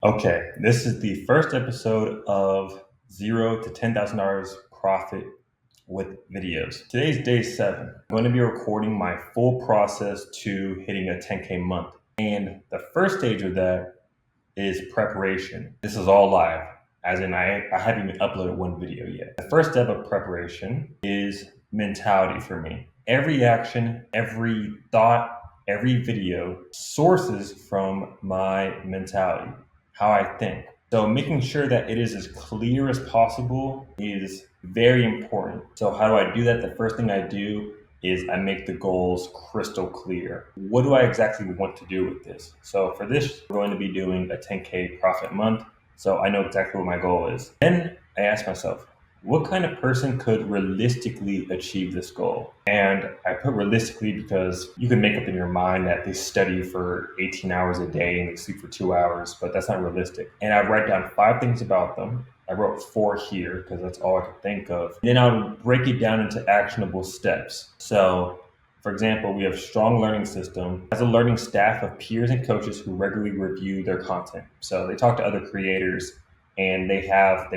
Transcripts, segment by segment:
Okay, this is the first episode of Zero to $10,000 Profit with Videos. Today's day 7. I'm going to be recording my full process to hitting a 10K month. And the first stage of that is preparation. This is all live, as in I haven't even uploaded one video yet. The first step of preparation is mentality for me. Every action, every thought, every video sources from my mentality, how I think. So making sure that it is as clear as possible is very important. So how do I do that? The first thing I do is I make the goals crystal clear. What do I exactly want to do with this? So for this, we're going to be doing a 10K profit month. So I know exactly what my goal is. Then I ask myself, what kind of person could realistically achieve this goal? And I put realistically because you can make up in your mind that they study for 18 hours a day and they sleep for 2 hours, but that's not realistic. And I write down 5 things about them. I wrote 4 here because that's all I could think of. Then I'll break it down into actionable steps. So for example, we have Strong Learning System as a learning staff of peers and coaches who regularly review their content. So they talk to other creators and they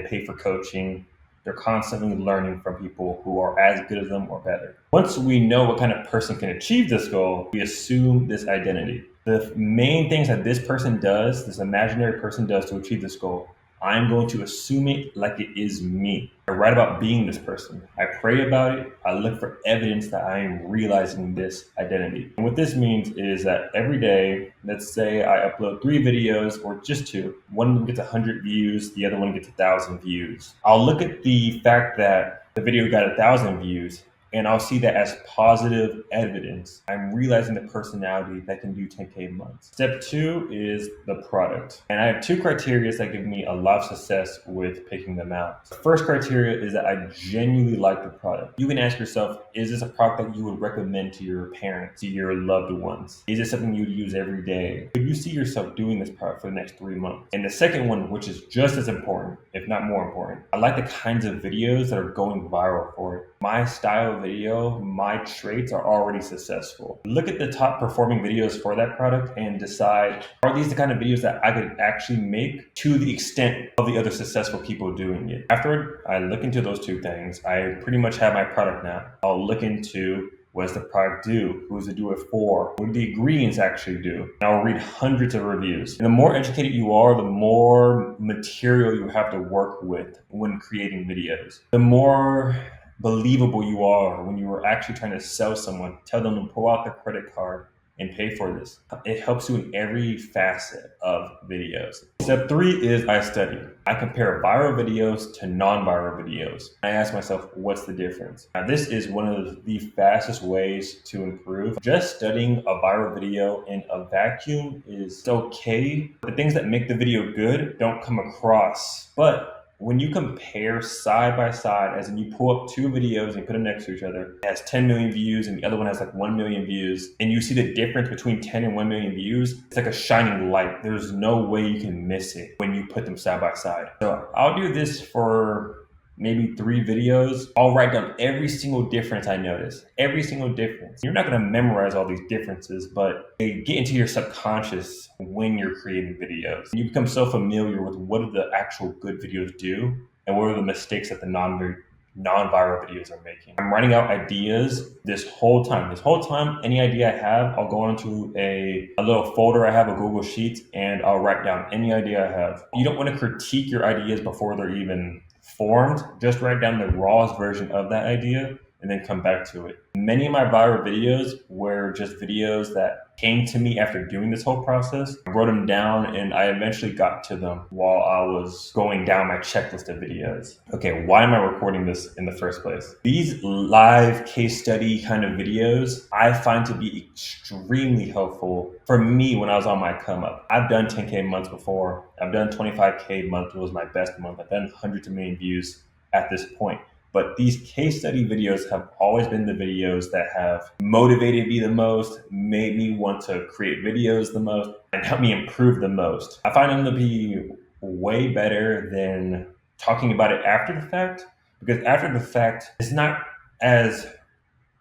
pay for coaching. They're constantly learning from people who are as good as them or better. Once we know what kind of person can achieve this goal, we assume this identity. The main things that this person does, this imaginary person does to achieve this goal, I'm going to assume it like it is me. I write about being this person. I pray about it. I look for evidence that I am realizing this identity. And what this means is that every day, let's say I upload 3 videos or just 2. One of them gets 100 views, the other one gets 1,000 views. I'll look at the fact that the video got 1,000 views and I'll see that as positive evidence. I'm realizing the personality that can do 10K months. Step 2 is the product. And I have 2 criteria that give me a lot of success with picking them out. The first criteria is that I genuinely like the product. You can ask yourself, is this a product that you would recommend to your parents, to your loved ones? Is it something you would use every day? Could you see yourself doing this product for the next 3 months? And the second one, which is just as important, if not more important, I like the kinds of videos that are going viral for it. My style video, my traits are already successful. Look at the top performing videos for that product and decide, are these the kind of videos that I could actually make to the extent of the other successful people doing it? After I look into those 2 things, I pretty much have my product now. I'll look into, what does the product do? Who does it do it for? What do the ingredients actually do? And I'll read hundreds of reviews. And the more educated you are, the more material you have to work with when creating videos. The more believable you are when you are actually trying to sell someone, tell them to pull out their credit card and pay for this. It helps you in every facet of videos. Step 3 is I study. I compare viral videos to non-viral videos. I ask myself, what's the difference? Now, this is one of the fastest ways to improve. Just studying a viral video in a vacuum is okay. The things that make the video good don't come across, but when you compare side by side, as in you pull up 2 videos and put them next to each other, it has 10 million views and the other one has like 1 million views, and you see the difference between 10 and 1 million views, it's like a shining light. There's no way you can miss it when you put them side by side. So I'll do this for maybe 3 videos. I'll write down every single difference I notice, every single difference. You're not going to memorize all these differences, but they get into your subconscious when you're creating videos. You become so familiar with what do the actual good videos do and what are the mistakes that the non-viral videos are making. I'm writing out ideas this whole time. Any idea I have, I'll go into a little folder I have, a Google Sheets, and I'll write down any idea I have. You don't want to critique your ideas before they're even formed. Just write down the rawest version of that idea and then come back to it. Many of my viral videos were just videos that came to me after doing this whole process. I wrote them down and I eventually got to them while I was going down my checklist of videos. Okay, why am I recording this in the first place? These live case study kind of videos I find to be extremely helpful for me when I was on my come up. I've done 10K months before. I've done 25K month was my best month. I've done hundreds of million views at this point. But these case study videos have always been the videos that have motivated me the most, made me want to create videos the most, and helped me improve the most. I find them to be way better than talking about it after the fact, because after the fact, it's not as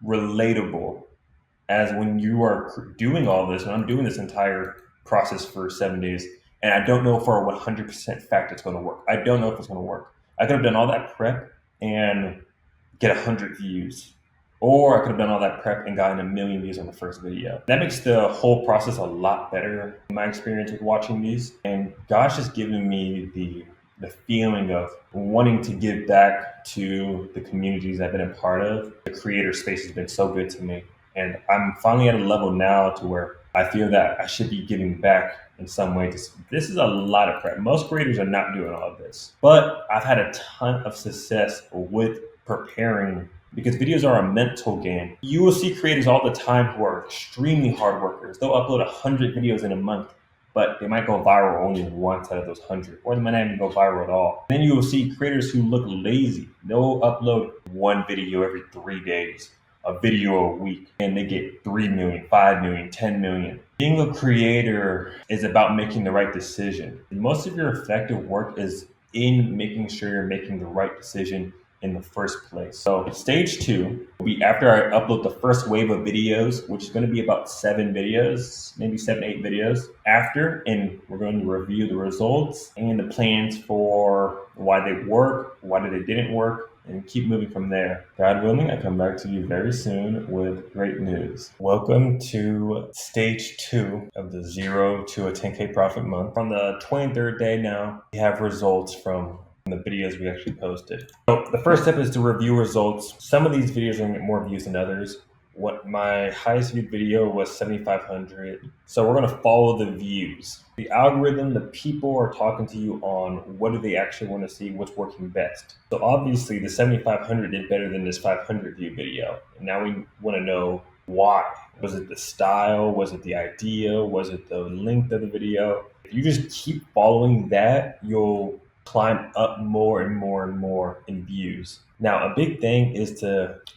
relatable as when you are doing all this. When I'm doing this entire process for 7 days, And I don't know for a 100% fact it's going to work. I don't know if it's going to work. I could have done all that prep and get 100 views. Or I could have done all that prep and gotten 1,000,000 views on the first video. That makes the whole process a lot better in my experience with watching these. And God's just given me the feeling of wanting to give back to the communities I've been a part of. The creator space has been so good to me. And I'm finally at a level now to where I feel that I should be giving back in some way. This is a lot of prep. Most creators are not doing all of this. But I've had a ton of success with preparing, because videos are a mental game. You will see creators all the time who are extremely hard workers. They'll upload 100 videos in a month, but they might go viral only once out of those 100, or they might not even go viral at all. Then you will see creators who look lazy. They'll upload one video every 3 days, a video a week, and they get 3 million, 5 million, 10 million. Being a creator is about making the right decision. Most of your effective work is in making sure you're making the right decision in the first place. So stage 2 will be after I upload the first wave of videos, which is going to be about 7 videos, maybe 7, 8 videos after, and we're going to review the results and the plans for why they work, why they didn't work, and keep moving from there. God willing, I come back to you very soon with great news. Welcome to stage 2 of the 0 to a 10K profit month. On the 23rd day now, we have results from the videos we actually posted. So the first step is to review results. Some of these videos are going to get more views than others. What my highest viewed video was 7,500. So we're going to follow the views. The algorithm, the people are talking to you on what do they actually want to see, what's working best. So obviously the 7,500 did better than this 500 view video. And now we want to know why. Was it the style? Was it the idea? Was it the length of the video? If you just keep following that, you'll climb up more and more and more in views. Now, a big thing is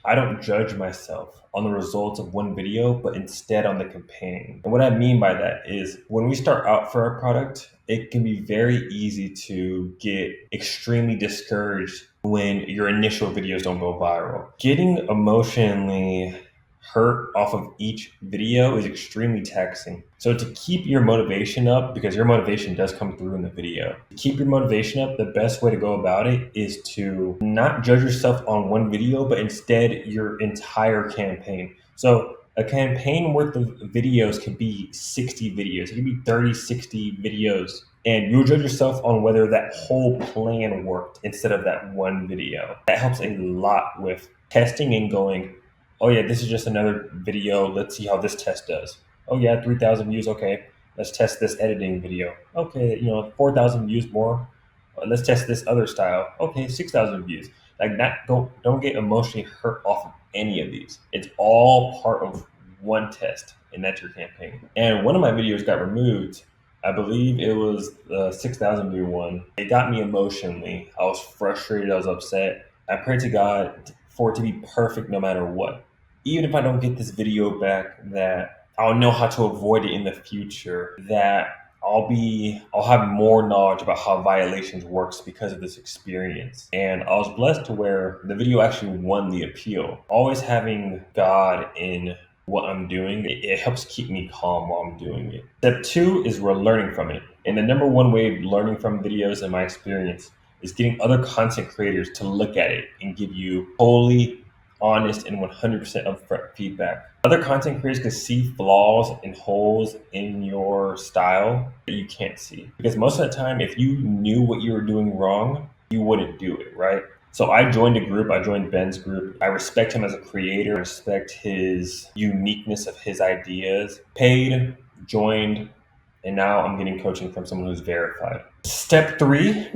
I don't judge myself on the results of one video, but instead on the campaign. And what I mean by that is when we start out for a product, it can be very easy to get extremely discouraged when your initial videos don't go viral. Getting emotionally hurt off of each video is extremely taxing. So to keep your motivation up, because your motivation does come through in the video, to keep your motivation up, the best way to go about it is to not judge yourself on one video, but instead your entire campaign. So a campaign worth of videos could be 60 videos. It could be 30, 60 videos. And you'll judge yourself on whether that whole plan worked instead of that one video. That helps a lot with testing and going, oh yeah, this is just another video. Let's see how this test does. Oh yeah, 3,000 views. Okay, let's test this editing video. Okay, 4,000 views more. Let's test this other style. Okay, 6,000 views. Like that, don't get emotionally hurt off of any of these. It's all part of one test, and that's your campaign. And one of my videos got removed. I believe it was the 6,000 view one. It got me emotionally. I was frustrated. I was upset. I prayed to God for it to be perfect no matter what. Even if I don't get this video back, that I'll know how to avoid it in the future, that I'll have more knowledge about how violations works because of this experience. And I was blessed to where the video actually won the appeal. Always having God in what I'm doing, it helps keep me calm while I'm doing it. Step 2 is we're learning from it. And the number one way of learning from videos in my experience is getting other content creators to look at it and give you wholly honest and 100% upfront feedback. Other content creators can see flaws and holes in your style that you can't see. Because most of the time, if you knew what you were doing wrong, you wouldn't do it, right? So I joined a group, I joined Ben's group. I respect him as a creator, respect his uniqueness of his ideas. Paid, joined, and now I'm getting coaching from someone who's verified. Step 3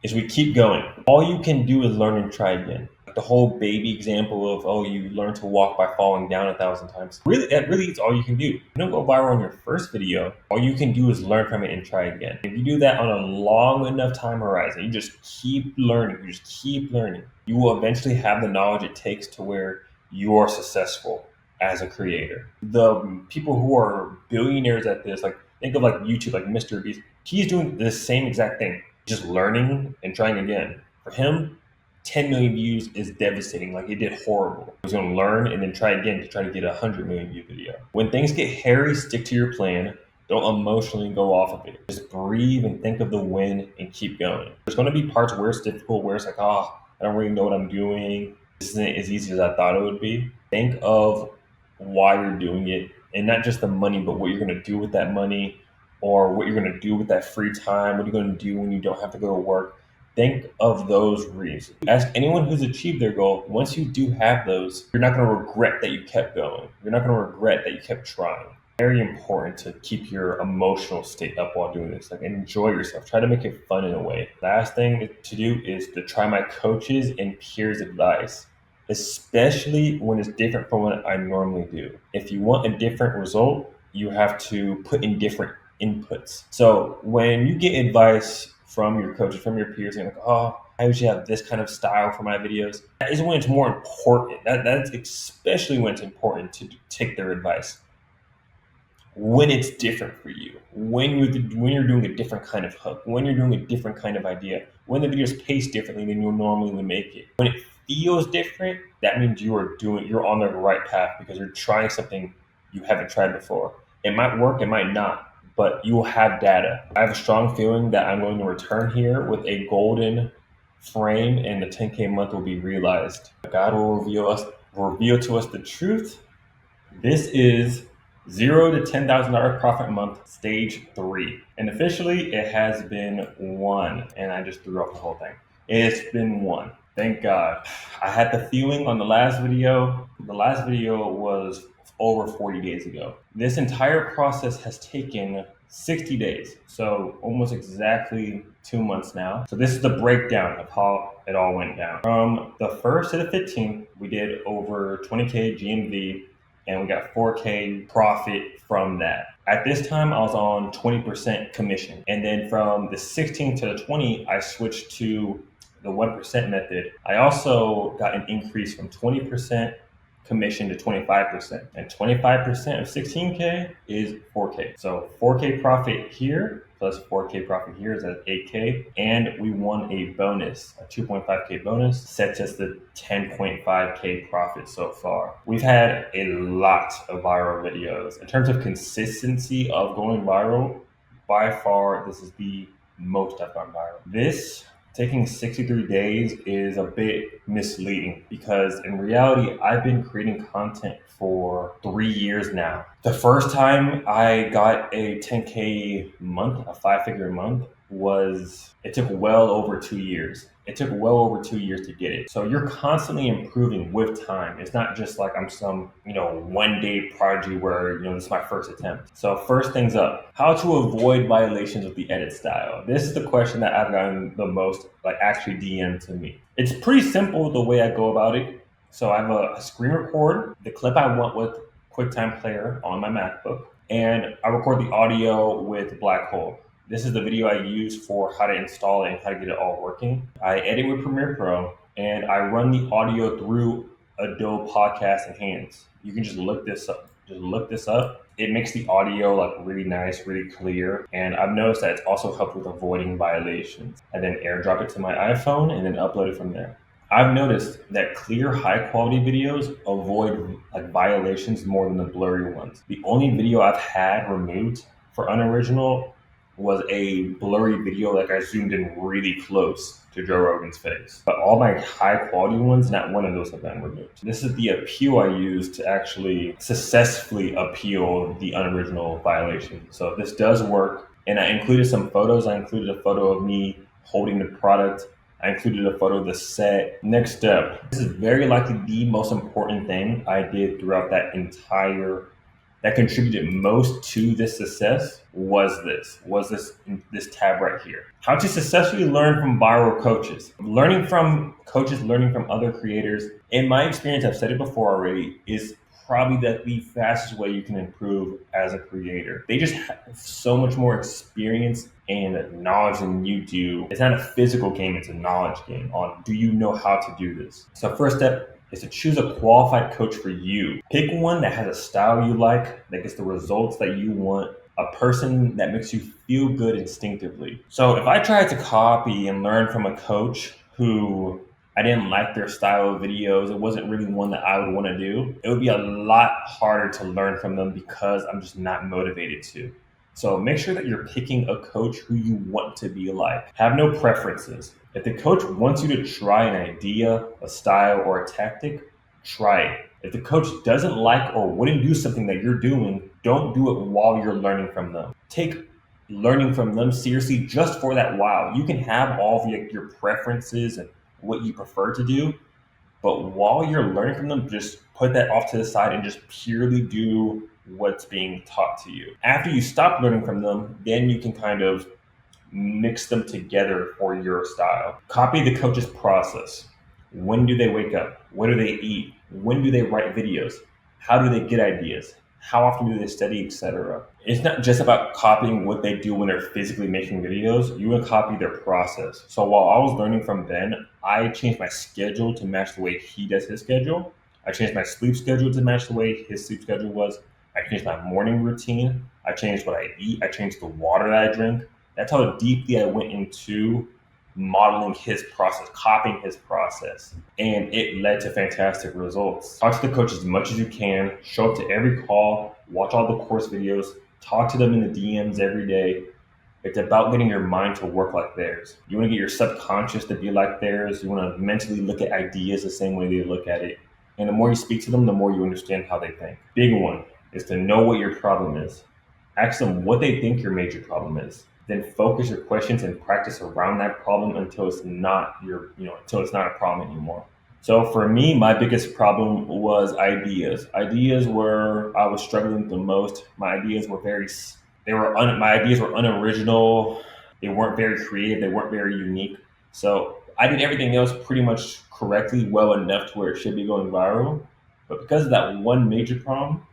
is we keep going. All you can do is learn and try again. The whole baby example of, oh, you learn to walk by falling down 1,000 times. That really is all you can do. You don't go viral on your first video. All you can do is learn from it and try again. If you do that on a long enough time horizon, you just keep learning. You just keep learning. You will eventually have the knowledge it takes to where you are successful as a creator. The people who are billionaires at this, like think of like YouTube, like Mr. Beast. He's doing the same exact thing, just learning and trying again. For him, 10 million views is devastating. Like it did horrible. He's going to learn and then try again to try to get a 100 million view video. When things get hairy, stick to your plan. Don't emotionally go off of it. Just breathe and think of the win and keep going. There's going to be parts where it's difficult, where it's like, oh, I don't really know what I'm doing. This isn't as easy as I thought it would be. Think of why you're doing it, and not just the money, but what you're going to do with that money, or what you're going to do with that free time. What are you going to do when you don't have to go to work? Think of those reasons. Ask anyone who's achieved their goal. Once you do have those, you're not going to regret that you kept going. You're not going to regret that you kept trying. Very important to keep your emotional state up while doing this. Like, enjoy yourself. Try to make it fun in a way. Last thing to do is to try my coaches and peers advice, especially when it's different from what I normally do. If you want a different result, you have to put in different inputs. So when you get advice from your coaches, from your peers, and like, oh, I usually have this kind of style for my videos, that is when it's more important. That's especially when it's important to take their advice. When it's different for you, when you're doing a different kind of hook, when you're doing a different kind of idea, when the video is paced differently than you normally would make it, when it feels different, that means you're on the right path because you're trying something you haven't tried before. It might work, it might not, but you will have data. I have a strong feeling that I'm going to return here with a golden frame, and the 10K month will be realized. God will reveal to us the truth. This is $0 to $10,000 profit month, stage 3. And officially, it has been 1. And I just threw off the whole thing. It's been 1. Thank God. I had the feeling on the last video. The last video was over 40 days ago. This entire process has taken 60 days. So almost exactly 2 months now. So this is the breakdown of how it all went down. From the 1st to the 15th, we did over 20K GMV, and we got 4K profit from that. At this time, I was on 20% commission. And then from the 16th to the 20, I switched to the 1% method. I also got an increase from 20% commission to 25%. And 25% of 16K is 4K. So 4K profit here plus 4K profit here is at 8K. And we won a bonus, a 2.5K bonus, sets us the 10.5K profit so far. We've had a lot of viral videos. In terms of consistency of going viral, by far, this is the most I've gone viral. This taking 63 days is a bit misleading because in reality, I've been creating content for 3 years now. The first time I got a 10K month, a 5-figure month, it took well over 2 years. It took well over 2 years to get it. So you're constantly improving with time. It's not just like I'm some, one day prodigy where, this is my first attempt. So first things up, how to avoid violations with the edit style. This is the question that I've gotten the most, actually DM'd to me. It's pretty simple the way I go about it. So I have a screen record, the clip I want with QuickTime Player on my MacBook, and I record the audio with Black Hole. This is the video I use for how to install it and how to get it all working. I edit with Premiere Pro, and I run the audio through Adobe Podcast Enhance. You can just look this up. It makes the audio really nice, really clear. And I've noticed that it's also helped with avoiding violations. I then airdrop it to my iPhone and then upload it from there. I've noticed that clear, high quality videos avoid violations more than the blurry ones. The only video I've had removed for unoriginal was a blurry video, I zoomed in really close to Joe Rogan's face. But all my high quality ones, not one of those have been removed. This is the appeal I use to actually successfully appeal the unoriginal violation. So this does work. And I included some photos. I included a photo of me holding the product. I included a photo of the set. Next step, this is very likely the most important thing I did throughout that contributed most to this success was this tab right here. How to successfully learn from viral coaches. Learning from coaches, learning from other creators, in my experience, I've said it before already, is probably the fastest way you can improve as a creator. They just have so much more experience and knowledge than you do. It's not a physical game, it's a knowledge game on, do you know how to do this? So first step is to choose a qualified coach for you. Pick one that has a style you like, that gets the results that you want, a person that makes you feel good instinctively. So if I tried to copy and learn from a coach who I didn't like their style of videos, it wasn't really one that I would want to do, it would be a lot harder to learn from them because I'm just not motivated to. So make sure that you're picking a coach who you want to be like. Have no preferences. If the coach wants you to try an idea, a style, or a tactic, try it. If the coach doesn't like or wouldn't do something that you're doing, don't do it while you're learning from them. Take learning from them seriously just for that while. You can have all your preferences and what you prefer to do, but while you're learning from them, just put that off to the side and just purely do what's being taught to you. After you stop learning from them, then you can kind of mix them together for your style. Copy the coach's process. When do they wake up? What do they eat? When do they write videos? How do they get ideas? How often do they study, etc.? It's not just about copying what they do when they're physically making videos. You want to copy their process. So while I was learning from Ben, I changed my schedule to match the way he does his schedule. I changed my sleep schedule to match the way his sleep schedule was. I changed my morning routine. I changed what I eat. I changed the water that I drink. That's how deeply I went into modeling his process, copying his process. And it led to fantastic results. Talk to the coach as much as you can, show up to every call, watch all the course videos, talk to them in the DMs every day. It's about getting your mind to work like theirs. You want to get your subconscious to be like theirs. You want to mentally look at ideas the same way they look at it. And the more you speak to them, the more you understand how they think. Big one is to know what your problem is. Ask them what they think your major problem is. Then focus your questions and practice around that problem until it's not until it's not a problem anymore. So for me, my biggest problem was ideas. Ideas were I was struggling the most. My ideas were my ideas were unoriginal. They weren't very creative. They weren't very unique. So I did everything else pretty much correctly, well enough to where it should be going viral. But because of that one major problem,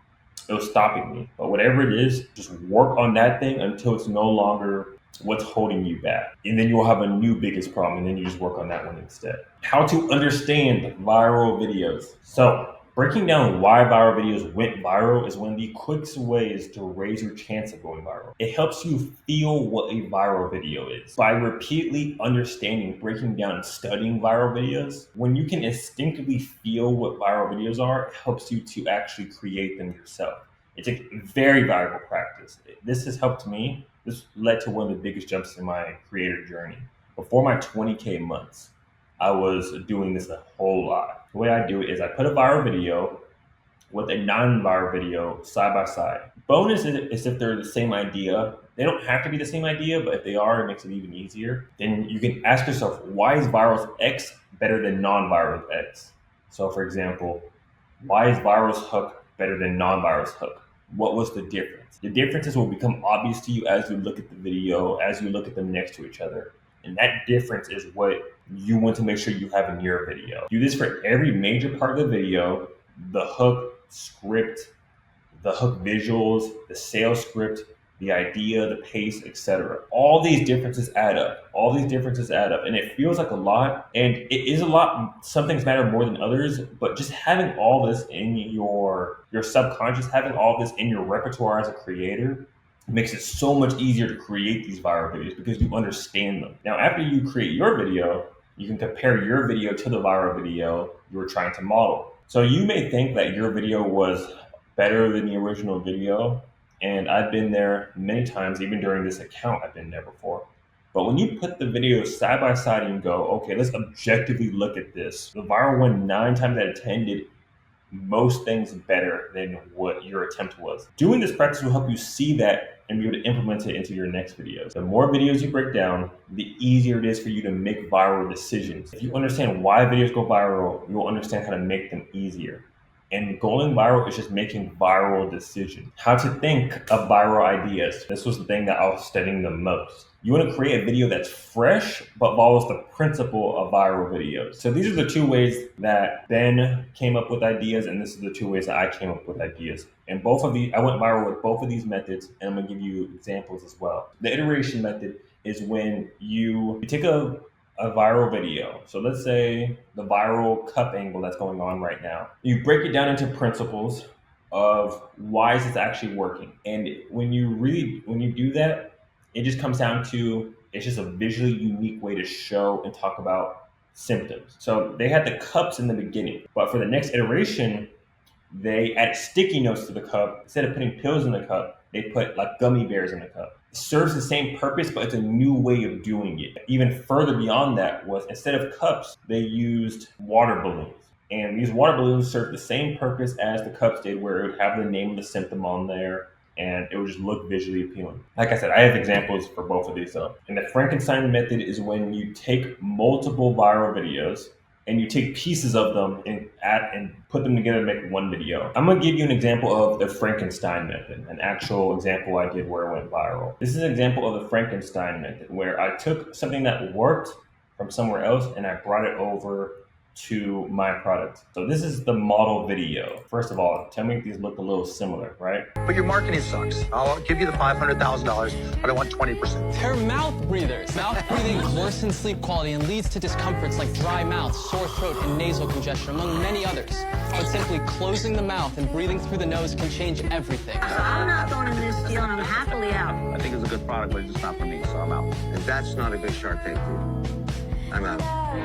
it was stopping me. But whatever it is, just work on that thing until it's no longer what's holding you back. And then you'll have a new biggest problem, and then you just work on that one instead. How to understand viral videos. So, breaking down why viral videos went viral is one of the quickest ways to raise your chance of going viral. It helps you feel what a viral video is. By repeatedly understanding, breaking down, and studying viral videos, when you can instinctively feel what viral videos are, it helps you to actually create them yourself. It's a very valuable practice. This has helped me. This led to one of the biggest jumps in my creator journey. Before my 20K months, I was doing this a whole lot. The way I do it is I put a viral video with a non-viral video side by side. Bonus is if they're the same idea. They don't have to be the same idea, but if they are, it makes it even easier. Then you can ask yourself, why is viral's X better than non-viral's X? So for example, why is viral's hook better than non-viral's hook? What was the difference? The differences will become obvious to you as you look at the video, as you look at them next to each other. And that difference is what you want to make sure you have in your video. Do this for every major part of the video: the hook, script, the hook visuals, the sales script, the idea, the pace, etc. All these differences add up. And it feels like a lot, and it is a lot. Some things matter more than others, but just having all this in your subconscious, having all this in your repertoire as a creator makes it so much easier to create these viral videos because you understand them. Now, after you create your video, you can compare your video to the viral video you were trying to model. So you may think that your video was better than the original video, and I've been there many times, even during this account, I've been there before. But when you put the videos side by side and go, okay, let's objectively look at this. The viral one 9 times out of 10 did most things better than what your attempt was. Doing this practice will help you see that and be able to implement it into your next videos. The more videos you break down, the easier it is for you to make viral decisions. If you understand why videos go viral, you will understand how to make them easier. And going viral is just making viral decisions. How to think of viral ideas. This was the thing that I was studying the most. You want to create a video that's fresh, but follows the principle of viral videos. So these are the 2 ways that Ben came up with ideas, and this is the 2 ways that I came up with ideas. And both of these, I went viral with both of these methods, and I'm gonna give you examples as well. The iteration method is when you take a viral video. So let's say the viral cup angle that's going on right now. You break it down into principles of why is this actually working. And when you do that, it just comes down to, it's just a visually unique way to show and talk about symptoms. So they had the cups in the beginning, but for the next iteration, they added sticky notes to the cup. Instead of putting pills in the cup, they put like gummy bears in the cup. It serves the same purpose, but it's a new way of doing it. Even further beyond that was instead of cups, they used water balloons. And these water balloons served the same purpose as the cups did, where it would have the name of the symptom on there and it would just look visually appealing. Like I said, I have examples for both of these though. And the Frankenstein method is when you take multiple viral videos and you take pieces of them and put them together to make one video. I'm gonna give you an example of the Frankenstein method, an actual example I did where it went viral. This is an example of the Frankenstein method where I took something that worked from somewhere else and I brought it over to my product. So this is the model video. First of all, tell me if these look a little similar, right? But your marketing sucks. I'll give you the $500,000, but I want 20%. They're mouth breathers. Mouth breathing worsens sleep quality and leads to discomforts like dry mouth, sore throat, and nasal congestion, among many others. But simply closing the mouth and breathing through the nose can change everything. I'm not going in this deal and I'm happily out. I think it's a good product, but it's just not for me, so I'm out. And that's not a good Shark Tank deal. I'm out.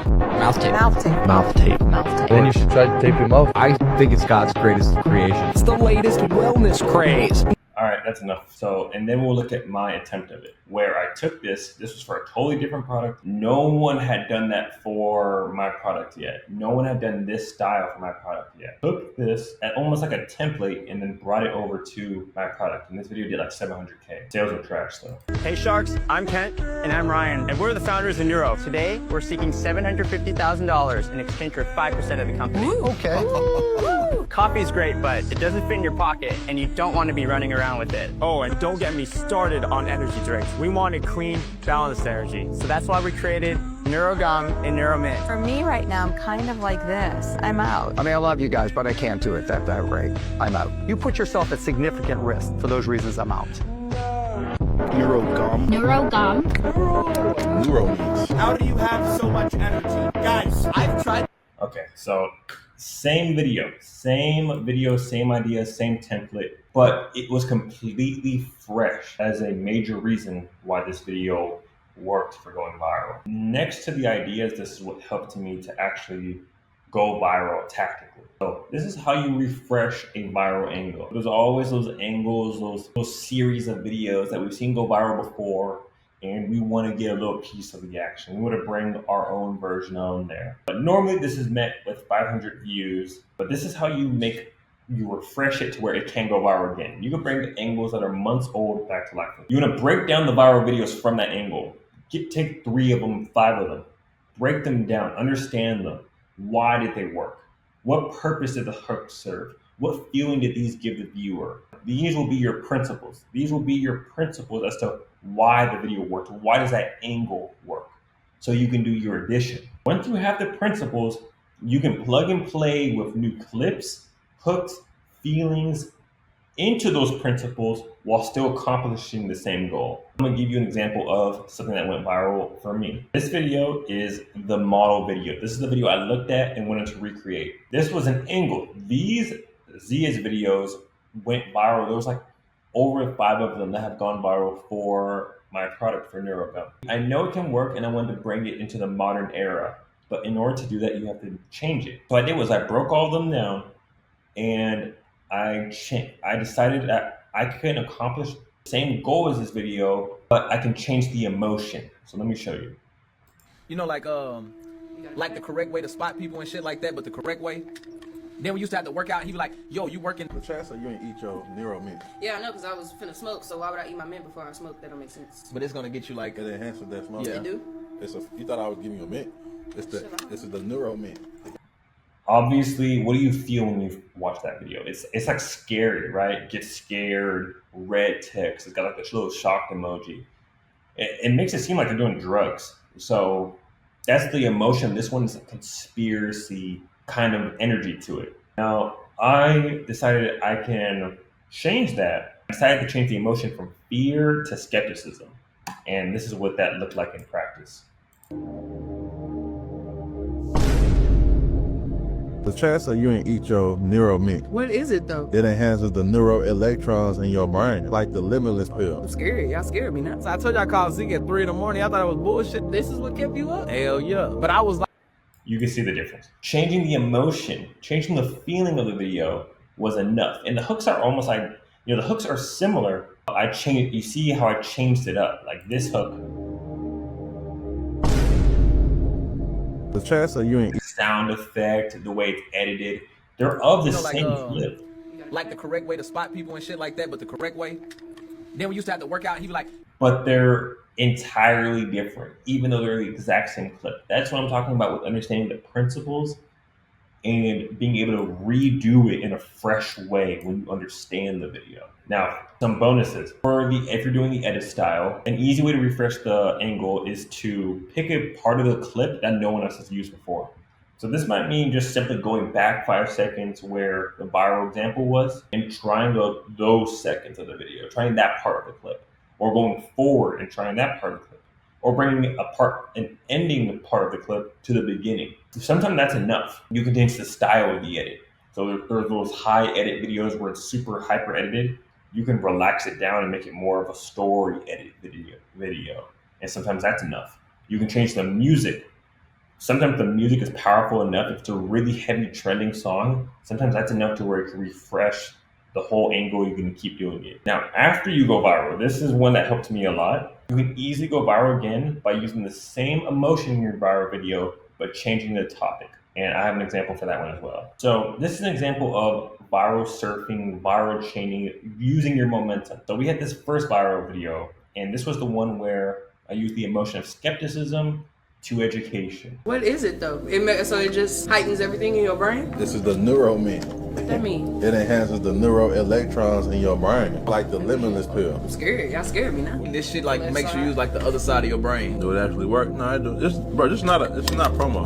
Mouth tape. Mouth tape. Mouth tape. Mouth tape. Then you should try to tape him up. I think it's God's greatest creation. It's the latest wellness craze. All right, that's enough. So, and then we'll look at my attempt of it, where I took this was for a totally different product. No one had done that for my product yet. No one had done this style for my product yet. Took this at almost like a template and then brought it over to my product. And this video did like 700K. Sales were trash though. Hey Sharks, I'm Kent. And I'm Ryan. And we're the founders of Neuro. Today, we're seeking $750,000 in exchange for 5% of the company. Okay. Coffee's great, but it doesn't fit in your pocket, and you don't want to be running around with it. Oh, and don't get me started on energy drinks. We wanted clean, balanced energy. So that's why we created NeuroGum and NeuroMint. For me right now, I'm kind of like this. I'm out. I mean, I love you guys, but I can't do it at that rate. I'm out. You put yourself at significant risk. For those reasons, I'm out. NeuroGum. NeuroGum. Neuro. How do you have so much energy? Guys, I've tried. Okay, so same video, same idea, same template, but it was completely fresh as a major reason why this video worked for going viral. Next to the ideas, this is what helped me to actually go viral tactically. So this is how you refresh a viral angle. There's always those angles, those series of videos that we've seen go viral before, and we want to get a little piece of the action. We want to bring our own version on there. But normally this is met with 500 views, but this is how you refresh it to where it can go viral again. You can bring angles that are months old back to life. You want to break down the viral videos from that angle. Take 3 of them, 5 of them, break them down, understand them. Why did they work? What purpose did the hook serve? What feeling did these give the viewer? These will be your principles. These will be your principles as to why the video worked. Why does that angle work? So you can do your addition. Once you have the principles, you can plug and play with new clips, hooks, feelings into those principles while still accomplishing the same goal. I'm gonna give you an example of something that went viral for me. This video is the model video. This is the video I looked at and wanted to recreate. This was an angle. These Zia's videos went viral. There was like over 5 of them that have gone viral for my product, for NeuroGum. I know it can work and I wanted to bring it into the modern era, but in order to do that, you have to change it. So what I did was I broke all of them down and I decided that I couldn't accomplish the same goal as this video, but I can change the emotion. So let me show you. You know, like the correct way to spot people and shit like that, but the correct way. Then we used to have to work out. He was like, yo, you working? The chance that you ain't eat your NeuroMint. Yeah, I know, because I was finna smoke, so why would I eat my mint before I smoke? That don't make sense. But it's gonna get you like It enhances that smoke. Yeah. They do? You thought I was giving you a mint. This is the NeuroMint. Obviously, what do you feel when you watch that video? It's like scary, right? Get scared, red text. It's got like this little shocked emoji. It makes it seem like they're doing drugs. So that's the emotion. This one's a conspiracy kind of energy to it. Now, I decided I can change that. I decided to change the emotion from fear to skepticism. And this is what that looked like in practice. The chance that you ain't eat your NeuroMint. What is it, though? It enhances the neuroelectrons in your brain, like the limitless pill. I'm scared. Y'all scared me now. So I told you I called Zeke at 3 in the morning. I thought it was bullshit. This is what kept you up? Hell yeah. But I was like, You can see the difference. Changing the emotion, changing the feeling of the video was enough. And the hooks are almost like, the hooks are similar, I changed, you see how I changed it up? Like this hook. The chance of you ain't Sound effect, the way it's edited, they're of the same clip. Like the correct way to spot people and shit like that, but the correct way. Then we used to have to work out. He was like, but they're entirely different, even though they're the exact same clip. That's what I'm talking about with understanding the principles and being able to redo it in a fresh way when you understand the video. Now, some bonuses. If you're doing the edit style, an easy way to refresh the angle is to pick a part of the clip that no one else has used before. So this might mean just simply going back 5 seconds where the viral example was and trying those seconds of the video, trying that part of the clip, or going forward and trying that part of the clip, or bringing an ending part of the clip to the beginning. Sometimes that's enough. You can change the style of the edit. So there's those high edit videos where it's super hyper edited. You can relax it down and make it more of a story edit video. And sometimes that's enough. You can change the music. Sometimes the music is powerful enough. If it's a really heavy trending song, sometimes that's enough to where it can refresh the whole angle. You can keep doing it. Now, after you go viral, this is one that helped me a lot. You can easily go viral again by using the same emotion in your viral video, but changing the topic. And I have an example for that one as well. So this is an example of viral surfing, viral chaining, using your momentum. So we had this first viral video, and this was the one where I used the emotion of skepticism to education. What is it though? So it just heightens everything in your brain? This is the neuromint. What that mean? It enhances the neuroelectrons in your brain, like the limitless pill. I'm scared. Y'all scared me now. this shit like makes you use like the other side of your brain. Do it actually work? No, I do. It's not promo.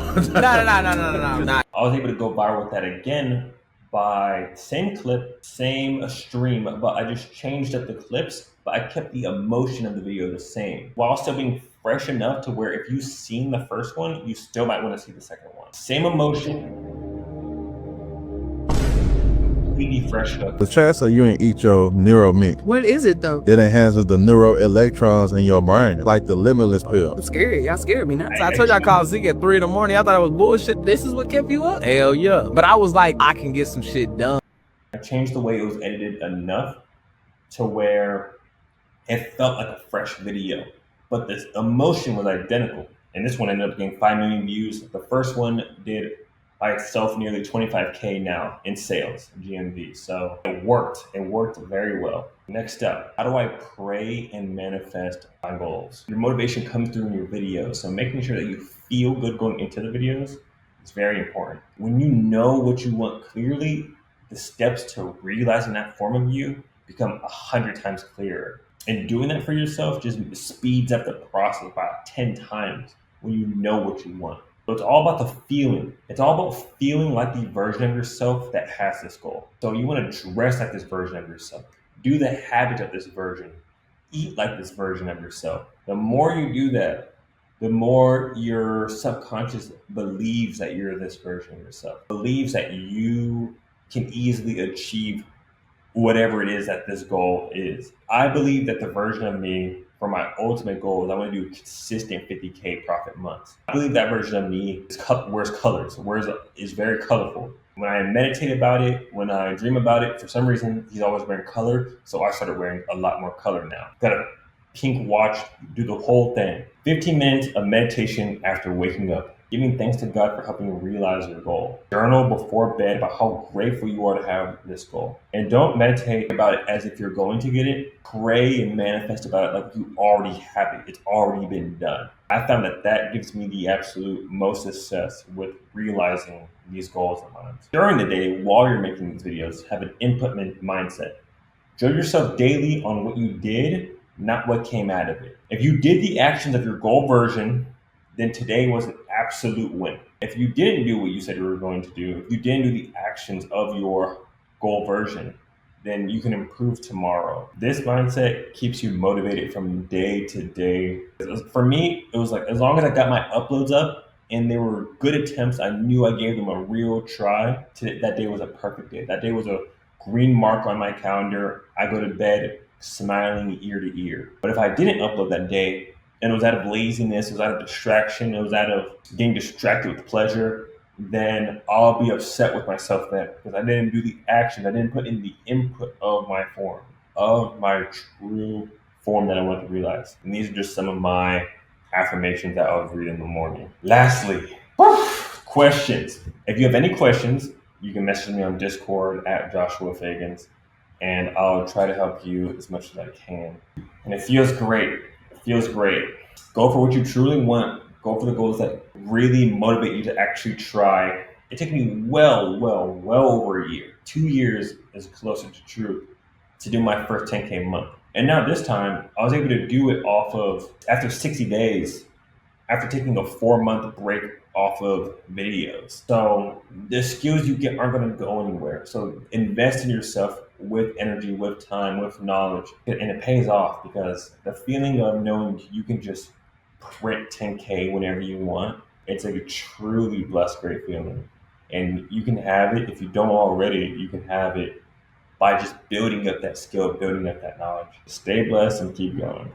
No. I was able to go viral with that again by same clip, same stream, but I just changed up the clips, but I kept the emotion of the video the same, while still being fresh enough to where if you've seen the first one, you still might want to see the second one. Same emotion, completely fresh hook. The chance of you ain't eat your neuromint. What is it though? It enhances the neuroelectrons in your brain, like the limitless pill. I'm scared. Y'all scared me now. So I told you I called Zeke at 3 in the morning. I thought it was bullshit. This is what kept you up? Hell yeah. But I was like, I can get some shit done. I changed the way it was edited enough to where it felt like a fresh video, but the emotion was identical. And this one ended up getting 5 million views. The first one did by itself nearly 25K now in sales, GMV. So it worked very well. Next up, how do I pray and manifest my goals? Your motivation comes through in your videos. So making sure that you feel good going into the videos is very important. When you know what you want clearly, the steps to realizing that form of you become 100 times clearer. And doing that for yourself just speeds up the process about 10 times when you know what you want. So it's all about the feeling. It's all about feeling like the version of yourself that has this goal. So you want to dress like this version of yourself. Do the habits of this version. Eat like this version of yourself. The more you do that, the more your subconscious believes that you're this version of yourself. Believes that you can easily achieve whatever it is that this goal is. I believe that the version of me for my ultimate goal is I want to do consistent 50K profit months. I believe that version of me wears colors, is very colorful. When I meditate about it, when I dream about it, for some reason, he's always wearing color. So I started wearing a lot more color now. Got a pink watch, do the whole thing. 15 minutes of meditation after waking up. Giving thanks to God for helping you realize your goal. Journal before bed about how grateful you are to have this goal. And don't meditate about it as if you're going to get it. Pray and manifest about it like you already have it. It's already been done. I found that gives me the absolute most success with realizing these goals of mine. During the day, while you're making these videos, have an input mindset. Judge yourself daily on what you did, not what came out of it. If you did the actions of your goal version, then today was an absolute win. If you didn't do what you said you were going to do, if you didn't do the actions of your goal version, then you can improve tomorrow. This mindset keeps you motivated from day to day. For me, it was like, as long as I got my uploads up and they were good attempts, I knew I gave them a real try. That day was a perfect day. That day was a green mark on my calendar. I go to bed smiling ear to ear. But if I didn't upload that day, and it was out of laziness, it was out of distraction, it was out of getting distracted with pleasure, then I'll be upset with myself then because I didn't do the action. I didn't put in the input of my form, of my true form that I want to realize. And these are just some of my affirmations that I'll read in the morning. Lastly, questions. If you have any questions, you can message me on Discord at Joshua Fagans, and I'll try to help you as much as I can. And it feels great. It feels great. Go for what you truly want. Go for the goals that really motivate you to actually try. It took me well over a year. 2 years is closer to true to do my first 10K month. And now this time, I was able to do it off of, after 60 days, after taking a 4-month break off of videos. So the skills you get aren't gonna go anywhere. So invest in yourself with energy, with time, with knowledge. And it pays off, because the feeling of knowing you can just print 10K whenever you want, it's like a truly blessed, great feeling. And you can have it, if you don't already, you can have it by just building up that skill, building up that knowledge. Stay blessed and keep going.